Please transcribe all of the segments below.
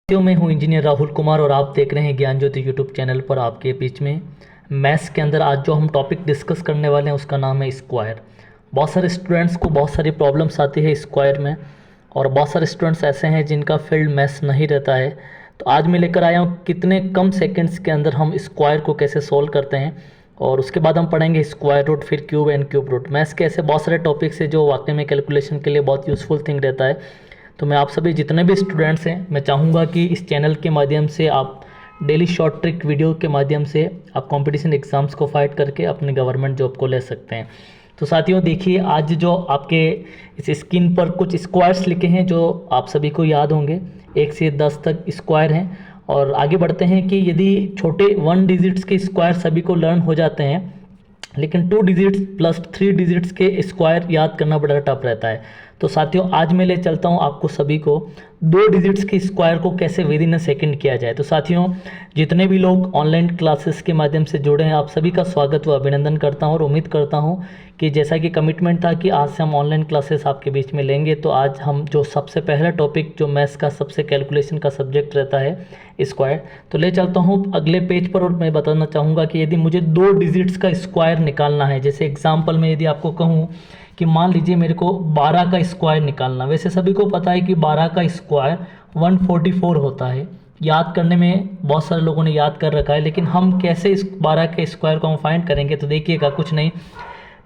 मैं हूं इंजीनियर राहुल कुमार और आप देख रहे हैं ज्ञान ज्योति यूट्यूब चैनल पर। आपके बीच में मैथ्स के अंदर आज जो हम टॉपिक डिस्कस करने वाले हैं उसका नाम है स्क्वायर। बहुत सारे स्टूडेंट्स को बहुत सारी प्रॉब्लम्स आती है स्क्वायर में, और बहुत सारे स्टूडेंट्स ऐसे हैं जिनका फील्ड मैथ्स नहीं रहता है। तो आज मैं लेकर आया हूँ कितने कम सेकेंड्स के अंदर हम स्क्वायर को कैसे सोल्व करते हैं, और उसके बाद हम पढ़ेंगे स्क्वायर रूट, फिर cube and cube root. Maths के ऐसे बहुत सारे टॉपिक्स है जो वाकई में कैलकुलेशन के लिए बहुत यूज़फुल थिंग रहता है। तो मैं आप सभी जितने भी स्टूडेंट्स हैं, मैं चाहूँगा कि इस चैनल के माध्यम से आप डेली शॉर्ट ट्रिक वीडियो के माध्यम से आप कंपटीशन एग्ज़ाम्स को फाइट करके अपने गवर्नमेंट जॉब को ले सकते हैं। तो साथियों देखिए, आज जो आपके इस स्क्रीन पर कुछ स्क्वायर्स लिखे हैं जो आप सभी को याद होंगे, 1 से 10 तक स्क्वायर हैं। और आगे बढ़ते हैं कि यदि छोटे 1 डिजिट्स के स्क्वायर सभी को लर्न हो जाते हैं, लेकिन 2 डिजिट्स प्लस 3 डिजिट्स के स्क्वायर याद करना बड़ा टफ रहता है। तो साथियों आज मैं ले चलता हूं आपको सभी को 2 डिजिट्स के स्क्वायर को कैसे विद इन अ सेकेंड किया जाए। तो साथियों जितने भी लोग ऑनलाइन क्लासेस के माध्यम से जुड़े हैं, आप सभी का स्वागत व अभिनंदन करता हूं और उम्मीद करता हूं कि जैसा कि कमिटमेंट था कि आज से हम ऑनलाइन क्लासेस आपके बीच में लेंगे, तो आज हम जो सबसे पहला टॉपिक जो मैथ्स का सबसे कैलकुलेशन का सब्जेक्ट रहता है स्क्वायर, तो ले चलता हूँ अगले पेज पर। और मैं बताना चाहूँगा कि यदि मुझे 2 डिजिट्स का स्क्वायर निकालना है, जैसे एग्जाम्पल में यदि आपको कहूँ कि मान लीजिए मेरे को 12 का स्क्वायर निकालना। वैसे सभी को पता है कि 12 का स्क्वायर 144 होता है। याद करने में बहुत सारे लोगों ने याद कर रखा है, लेकिन हम कैसे इस 12 के स्क्वायर को हम फाइंड करेंगे। तो देखिएगा, कुछ नहीं,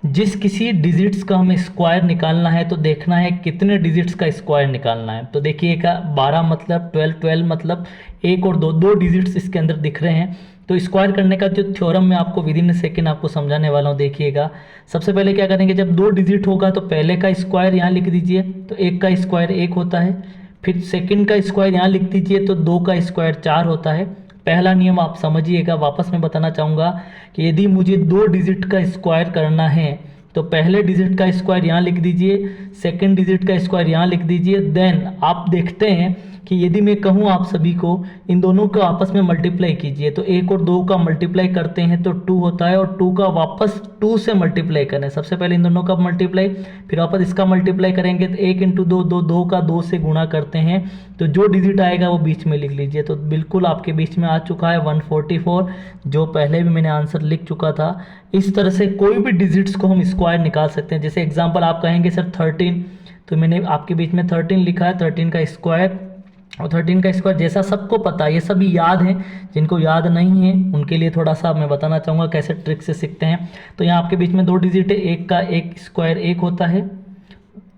जिस किसी डिजिट्स का हमें स्क्वायर निकालना है तो देखना है कितने डिजिट्स का स्क्वायर निकालना है। तो देखिएगा 12 मतलब 12, 12 मतलब 1 और 2 डिजिट्स इसके अंदर दिख रहे हैं। तो स्क्वायर करने का जो थ्योरम मैं आपको विद इन अ सेकेंड आपको समझाने वाला हूँ। देखिएगा सबसे पहले क्या करेंगे, जब 2 डिजिट होगा तो पहले का स्क्वायर यहाँ लिख दीजिए, तो 1 का स्क्वायर 1 होता है। फिर सेकंड का स्क्वायर यहाँ लिख दीजिए, तो 2 का स्क्वायर 4 होता है। पहला नियम आप समझिएगा, वापस मैं बताना चाहूँगा कि यदि मुझे 2 डिजिट का स्क्वायर करना है तो पहले डिजिट का स्क्वायर यहाँ लिख दीजिए, सेकंड डिजिट का स्क्वायर यहाँ लिख दीजिए। देन आप देखते हैं कि यदि मैं कहूँ आप सभी को इन दोनों को आपस में मल्टीप्लाई कीजिए, तो 1 और 2 का मल्टीप्लाई करते हैं तो 2 होता है, और 2 का वापस 2 से मल्टीप्लाई करें। सबसे पहले इन दोनों का मल्टीप्लाई, फिर वापस इसका मल्टीप्लाई करेंगे, तो 1 × 2 2, 2 का 2 से गुणा करते हैं, तो जो डिजिट आएगा वो बीच में लिख लीजिए। तो बिल्कुल आपके बीच में आ चुका है 144, जो पहले भी मैंने आंसर लिख चुका था। इस तरह से कोई भी डिजिट्स को हम स्क्वायर निकाल सकते हैं। जैसे एग्जाम्पल आप कहेंगे सर 13, तो मैंने आपके बीच में 13 लिखा है, 13 का स्क्वायर। और 13 का स्क्वायर जैसा सबको पता है, ये सभी याद हैं। जिनको याद नहीं है उनके लिए थोड़ा सा मैं बताना चाहूँगा कैसे ट्रिक से सीखते हैं। तो यहाँ आपके बीच में 2 डिजिट है, 1 का 1 स्क्वायर 1 होता है,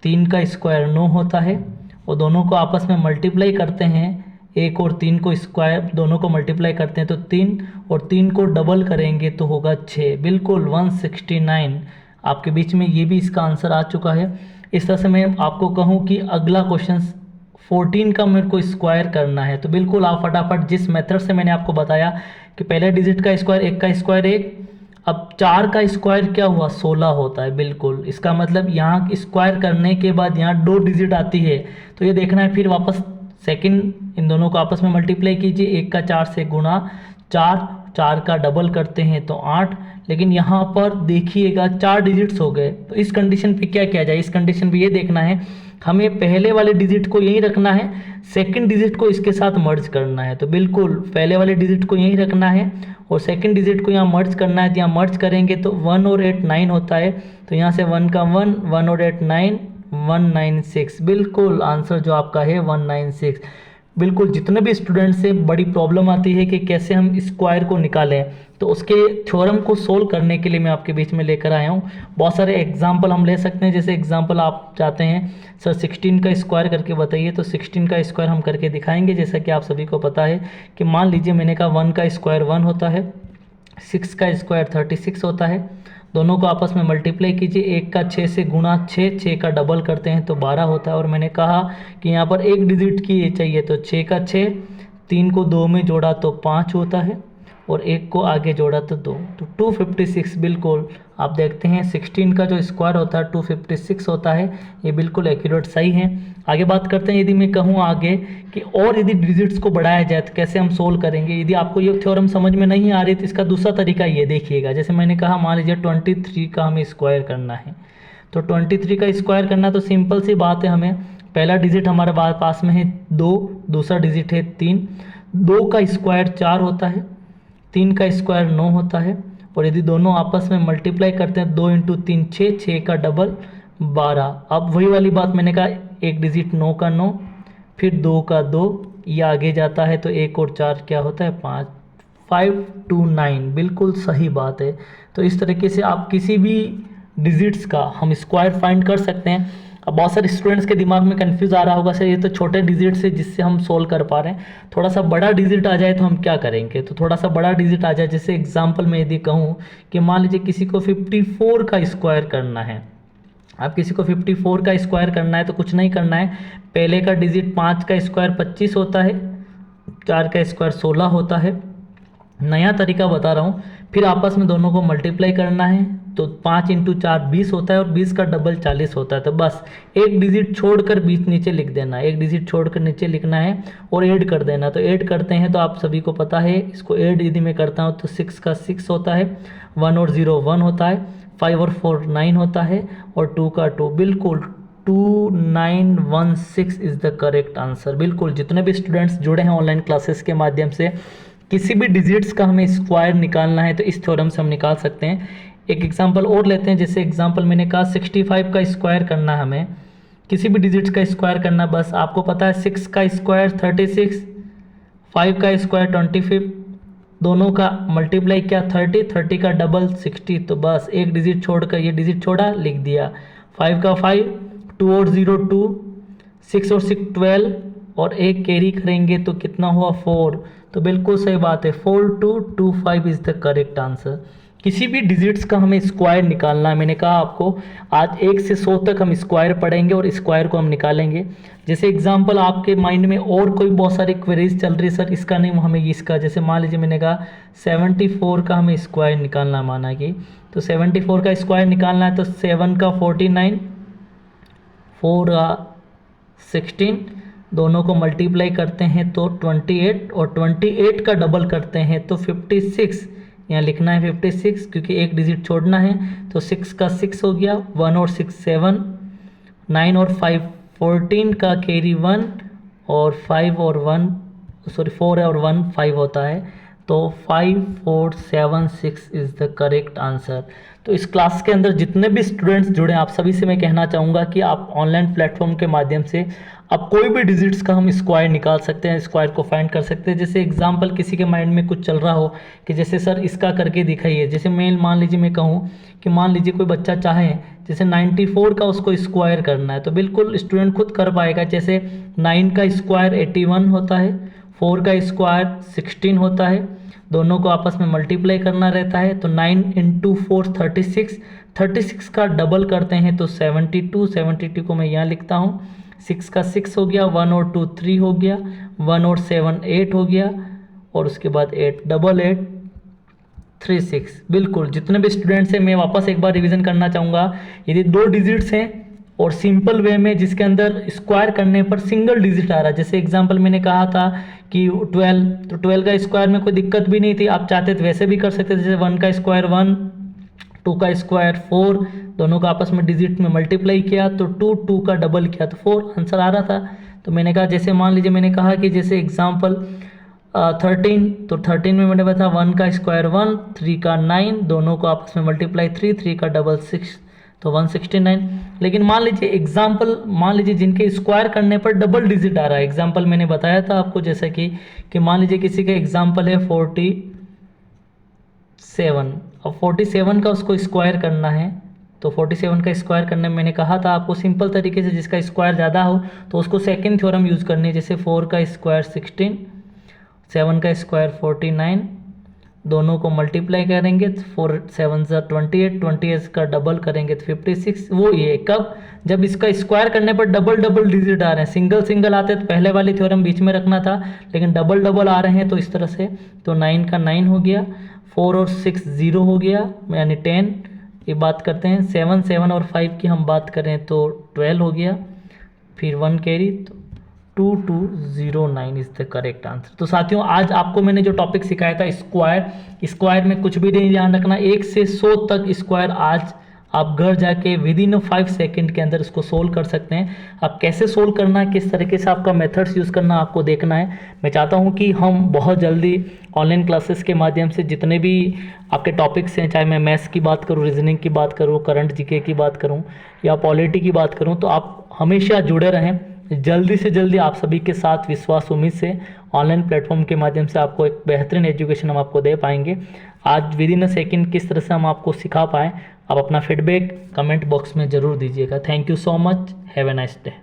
3 का स्क्वायर 9 होता है, और दोनों को आपस में मल्टीप्लाई करते हैं। 1 और 3 को स्क्वायर दोनों को मल्टीप्लाई करते हैं तो 3, और 3 को डबल करेंगे तो होगा 6, बिल्कुल 169। आपके बीच में ये भी इसका आंसर आ चुका है। इस तरह से मैं आपको कहूँ कि अगला क्वेश्चन 14 का मेरे को स्क्वायर करना है, तो बिल्कुल आप फटाफट जिस मेथड से मैंने आपको बताया कि पहले डिजिट का स्क्वायर 1 का स्क्वायर 1, अब 4 का स्क्वायर क्या हुआ 16 होता है। बिल्कुल इसका मतलब यहाँ स्क्वायर करने के बाद यहाँ 2 डिजिट आती है, तो ये देखना है। फिर वापस सेकंड इन दोनों को आपस में मल्टीप्लाई कीजिए, 1 का 4 से गुणा 4, 4 का डबल करते हैं तो 8। लेकिन यहाँ पर देखिएगा 4 डिजिट्स हो गए, तो इस कंडीशन पे क्या किया जाए। इस कंडीशन पे ये देखना है हमें पहले वाले डिजिट को यहीं रखना है, सेकंड डिजिट को इसके साथ मर्ज करना है। तो बिल्कुल पहले वाले डिजिट को यहीं रखना है और सेकंड डिजिट को यहाँ मर्ज करना है। तो यहाँ मर्ज करेंगे तो 1 और 8 9 होता है, तो यहाँ से 1 का 1, 1 और 8 9, 196। बिल्कुल आंसर जो आपका है 196। बिल्कुल जितने भी स्टूडेंट से बड़ी प्रॉब्लम आती है कि कैसे हम स्क्वायर को निकालें, तो उसके थ्योरम को सोल्व करने के लिए मैं आपके बीच में लेकर आया हूँ। बहुत सारे एग्जांपल हम ले सकते हैं। जैसे एग्जांपल आप चाहते हैं सर 16 का स्क्वायर करके बताइए, तो 16 का स्क्वायर हम करके दिखाएंगे। जैसा कि आप सभी को पता है कि मान लीजिए मैंने कहा 1 का स्क्वायर 1 होता है, 6 का स्क्वायर 36 होता है। दोनों को आपस में मल्टीप्लाई कीजिए, 1 का 6 से गुणा 6, 6 का डबल करते हैं तो 12 होता है। और मैंने कहा कि यहाँ पर एक डिजिट की ये चाहिए, तो 6 का 6, 3 को 2 में जोड़ा तो 5 होता है, और 1 को आगे जोड़ा तो 2, तो 256। बिल्कुल आप देखते हैं 16 का जो स्क्वायर होता है 256 होता है। ये बिल्कुल एक्यूरेट सही है। आगे बात करते हैं, यदि मैं कहूँ आगे कि और यदि डिजिट्स को बढ़ाया जाए तो कैसे हम सोल्व करेंगे। यदि आपको ये थ्योरम समझ में नहीं आ रही तो इसका दूसरा तरीका ये देखिएगा। जैसे मैंने कहा मान लीजिए 23 का हमें स्क्वायर करना है, तो 23 का स्क्वायर करना तो सिंपल सी बात है, हमें पहला डिजिट हमारे पास में है 2, दूसरा डिजिट है 3। 2 का स्क्वायर 4 होता है, 3 का स्क्वायर 9 होता है, और यदि दोनों आपस में मल्टीप्लाई करते हैं 2 इंटू 3 6, 6 का डबल 12। अब वही वाली बात मैंने कहा, एक डिजिट 9 का 9, फिर 2 का 2, ये आगे जाता है तो 1 और 4 क्या होता है 5, 5 to 9, बिल्कुल सही बात है। तो इस तरीके से आप किसी भी डिजिट्स का हम स्क्वायर फाइंड कर सकते हैं। अब बहुत सारे स्टूडेंट्स के दिमाग में कंफ्यूज आ रहा होगा सर ये तो छोटे डिजिट्स है जिससे हम सोल्व कर पा रहे हैं, थोड़ा सा बड़ा डिजिट आ जाए तो हम क्या करेंगे। तो थोड़ा सा बड़ा डिजिट आ जाए, जैसे एग्जांपल में यदि कहूँ कि मान लीजिए किसी को 54 का स्क्वायर करना है, आप किसी को 54 का स्क्वायर करना है तो कुछ नहीं करना है, पहले का डिजिट 5 का स्क्वायर 25 होता है, 4 का स्क्वायर 16 होता है, नया तरीका बता रहा हूँ। फिर आपस में दोनों को मल्टीप्लाई करना है तो 5 इंटू 4 20 होता है, और 20 का डबल 40 होता है। तो बस एक डिजिट छोड़कर बीच नीचे लिख देना है, एक डिजिट छोड़कर नीचे लिखना है और ऐड कर देना। तो ऐड करते हैं तो आप सभी को पता है, इसको ऐड यदि मैं करता हूँ तो 6 का 6 होता है, 1 और 0 1 होता है, 5 और 4 9 होता है, और 2 का 2, बिल्कुल 2916 इज़ द करेक्ट आंसर। बिल्कुल जितने भी स्टूडेंट्स जुड़े हैं ऑनलाइन क्लासेस के माध्यम से, किसी भी डिजिट्स का हमें स्क्वायर निकालना है तो इस थ्योरम से हम निकाल सकते हैं। एक एग्जांपल और लेते हैं, जैसे एग्जांपल मैंने कहा 65 का स्क्वायर करना, हमें किसी भी डिजिट्स का स्क्वायर करना, बस आपको पता है 6 का स्क्वायर 36, 5 का स्क्वायर 25, दोनों का मल्टीप्लाई किया 30, 30 का डबल 60। तो बस एक डिजिट छोड़कर ये डिजिट छोड़ा, लिख दिया 5 का 5, 2 और 0 2, 6 और 6 12, और एक कैरी करेंगे तो कितना हुआ 4। तो बिल्कुल सही बात है, 4225 इज़ द करेक्ट आंसर। किसी भी डिजिट्स का हमें स्क्वायर निकालना है, मैंने कहा आपको आज 1 से 100 तक हम स्क्वायर पढ़ेंगे और स्क्वायर को हम निकालेंगे। जैसे एग्जांपल आपके माइंड में और कोई बहुत सारी क्वेरीज चल रही है, सर इसका नहीं हमें इसका, जैसे मान लीजिए मैंने कहा 74 का हमें स्क्वायर निकालना माना कि, तो 74 का स्क्वायर निकालना है तो 7 का 49, 4 का 16, दोनों को मल्टीप्लाई करते हैं तो 28, और 28 का डबल करते हैं तो 56, यहाँ लिखना है 56 क्योंकि एक डिजिट छोड़ना है। तो 6 का 6 हो गया, 1 और 6 7, 9 और 5 14 का कैरी 1, और 5 और 1 4 और 1 5 होता है, तो 5476 इज़ द करेक्ट आंसर। तो इस क्लास के अंदर जितने भी स्टूडेंट्स जुड़े हैं आप सभी से मैं कहना चाहूँगा कि आप ऑनलाइन प्लेटफॉर्म के माध्यम से आप कोई भी डिजिट्स का हम स्क्वायर निकाल सकते हैं, स्क्वायर को फाइंड कर सकते हैं। जैसे एग्जांपल किसी के माइंड में कुछ चल रहा हो कि जैसे सर इसका करके दिखाइए, जैसे मैं मान लीजिए मैं कहूँ कि मान लीजिए कोई बच्चा चाहे जैसे 94 का उसको स्क्वायर करना है, तो बिल्कुल स्टूडेंट खुद कर पाएगा। जैसे 9 का स्क्वायर 81 होता है, 4 का स्क्वायर 16 होता है, दोनों को आपस में मल्टीप्लाई करना रहता है। तो 9 इंटू 4 36, 36 का डबल करते हैं तो 72, 72 को मैं यहाँ लिखता हूँ, 6 का 6 हो गया, 1 और 2 3 हो गया, 1 और 7 8 हो गया, और उसके बाद 8 8 8 36। बिल्कुल जितने भी स्टूडेंट्स हैं मैं वापस एक बार रिवीजन करना चाहूँगा, यदि 2 डिजिट्स हैं और सिंपल वे में जिसके अंदर स्क्वायर करने पर सिंगल डिजिट आ रहा है, जैसे एग्जांपल मैंने कहा था कि 12, तो 12 का स्क्वायर में कोई दिक्कत भी नहीं थी, आप चाहते तो वैसे भी कर सकते थे, जैसे 1 का स्क्वायर 1, 2 का स्क्वायर 4, दोनों का आपस में डिजिट में मल्टीप्लाई किया तो 2, 2 का डबल किया तो 4 आंसर आ रहा था। तो मैंने कहा जैसे मान लीजिए मैंने कहा कि जैसे एग्जांपल 13, तो 13 में मैंने बताया 1 का स्क्वायर 1, 3 का 9, दोनों को आपस में मल्टीप्लाई 3, 3 का डबल 6, तो 169। लेकिन मान लीजिए एग्जाम्पल, मान लीजिए जिनके स्क्वायर करने पर डबल डिजिट आ रहा है, एग्जाम्पल मैंने बताया था आपको जैसा कि मान लीजिए किसी का एग्जाम्पल है 47, अब 47 का उसको स्क्वायर करना है, तो 47 का स्क्वायर करने में मैंने कहा था आपको सिंपल तरीके से जिसका स्क्वायर ज़्यादा हो तो उसको सेकंड थ्योरम यूज़ करनी है, जैसे 4 का स्क्वायर 16, 7 का स्क्वायर 49, दोनों को मल्टीप्लाई करेंगे तो 4 7 28, 28 का डबल करेंगे तो 56। वो ये कब, जब इसका स्क्वायर करने पर डबल डबल डिजिट आ रहे हैं, सिंगल सिंगल आते तो पहले वाली थ्योरम बीच में रखना था, लेकिन डबल डबल आ रहे हैं तो इस तरह से, तो 9 का 9 हो गया, 4 और 6 0 हो गया यानी 10, ये बात करते हैं 7 7 और 5 की हम बात करें तो 12 हो गया, फिर 1 कैरी, तो 2209 इज़ द करेक्ट आंसर। तो साथियों आज आपको मैंने जो टॉपिक सिखाया था स्क्वायर, स्क्वायर में कुछ भी नहीं ध्यान रखना, 1 से 100 तक स्क्वायर आज आप घर जाके विद इन 5 सेकंड के अंदर इसको सोल्व कर सकते हैं। अब कैसे सोल्व करना है, किस तरीके से आपका मेथड्स यूज़ करना आपको देखना है। मैं चाहता हूँ कि हम बहुत जल्दी ऑनलाइन क्लासेस के माध्यम से जितने भी आपके टॉपिक्स हैं, चाहे मैं मैथ्स की बात करूँ, रीजनिंग की बात करूँ, करंट जीके की बात करूँ या पॉलिटी की बात करूँ, तो आप हमेशा जुड़े रहें। जल्दी से जल्दी आप सभी के साथ विश्वास उम्मीद से ऑनलाइन प्लेटफॉर्म के माध्यम से आपको एक बेहतरीन एजुकेशन हम आपको दे पाएंगे। आज विद इन अ सेकेंड किस तरह से हम आपको सिखा पाएँ, आप अपना फीडबैक कमेंट बॉक्स में ज़रूर दीजिएगा। Thank you so much, have a nice day.